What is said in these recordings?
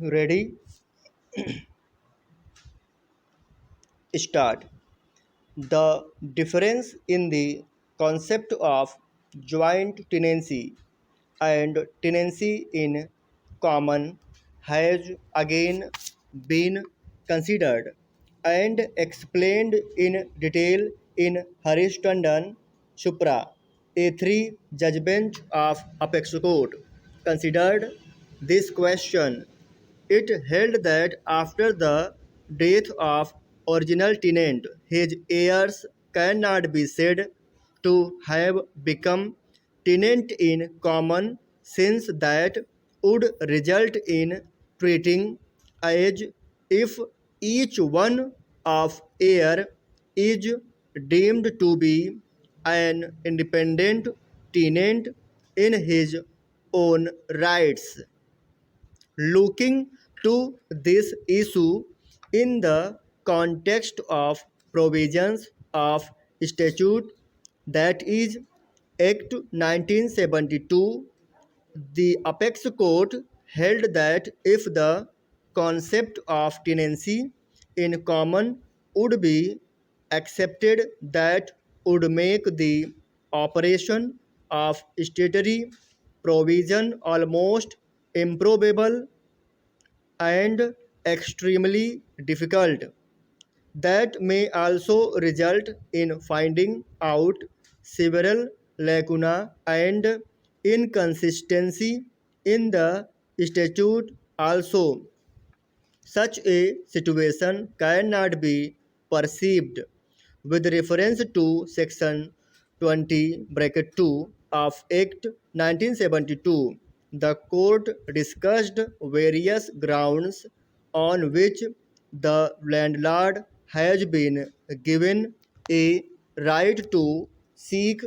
Ready? Start. The difference in the concept of joint tenancy and tenancy in common has again been considered and explained in detail in Harish Tandon Supra, a three-judge bench of Apex Court. Considered this question. It held that after the death of original tenant, his heirs cannot be said to have become tenant in common, since that would result in treating as if each one of heir is deemed to be an independent tenant in his own rights. Looking to this issue in the context of provisions of statute, that is Act 1972, the Apex Court held that if the concept of tenancy in common would be accepted, that would make the operation of statutory provision almost improbable and extremely difficult. That may also result in finding out several lacuna and inconsistency in the statute also. Such a situation cannot be perceived with reference to section 20 bracket 2 of Act 1972. The court discussed various grounds on which the landlord has been given a right to seek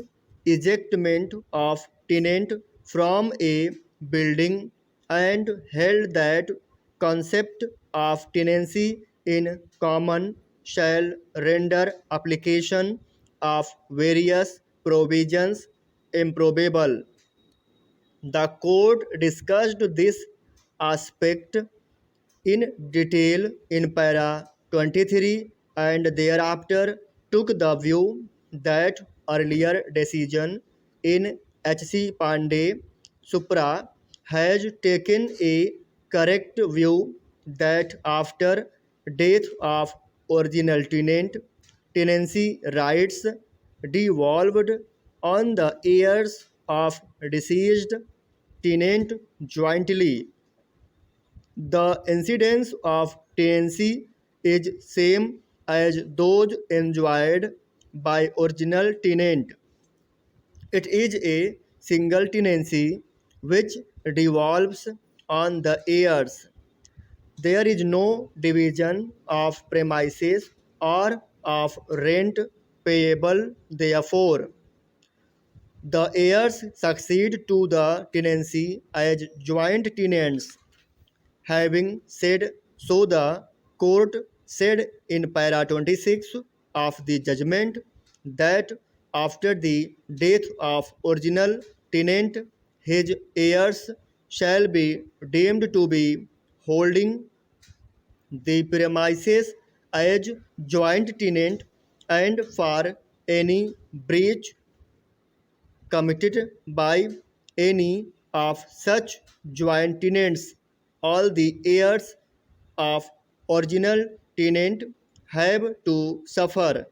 ejectment of tenant from a building and held that concept of tenancy in common shall render application of various provisions improbable. The court discussed this aspect in detail in para 23 and thereafter took the view that earlier decision in H.C. Pandey Supra has taken a correct view that after death of original tenant, tenancy rights devolved on the heirs of deceased tenant jointly. The incidence of tenancy is same as those enjoyed by original tenant. It is a single tenancy which devolves on the heirs. There is no division of premises or of rent payable. Therefore, the heirs succeed to the tenancy as joint tenants. Having said so, the court said in para 26 of the judgment that after the death of original tenant, his heirs shall be deemed to be holding the premises as joint tenant, and for any breach committed by any of such joint tenants, all the heirs of original tenant have to suffer.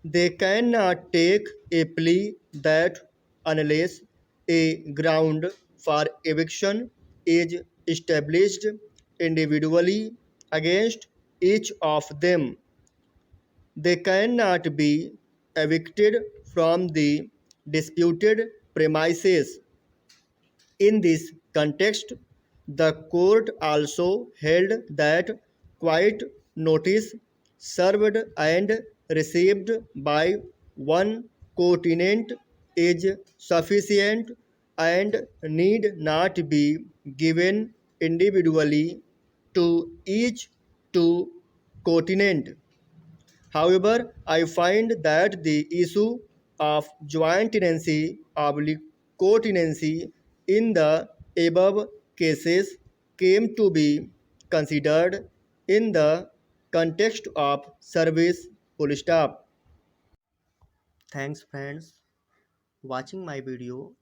They cannot take a plea that unless a ground for eviction is established individually against each of them, they cannot be evicted from the disputed premises. In this context, the court also held that quiet notice served and received by one co-tenant is sufficient and need not be given individually to each two co-tenant. However, I find that the issue of joint tenancy oblique co-tenancy in the above cases came to be considered in the context of service full stop. Thanks friends watching my video.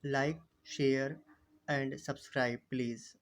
Like, share and subscribe please.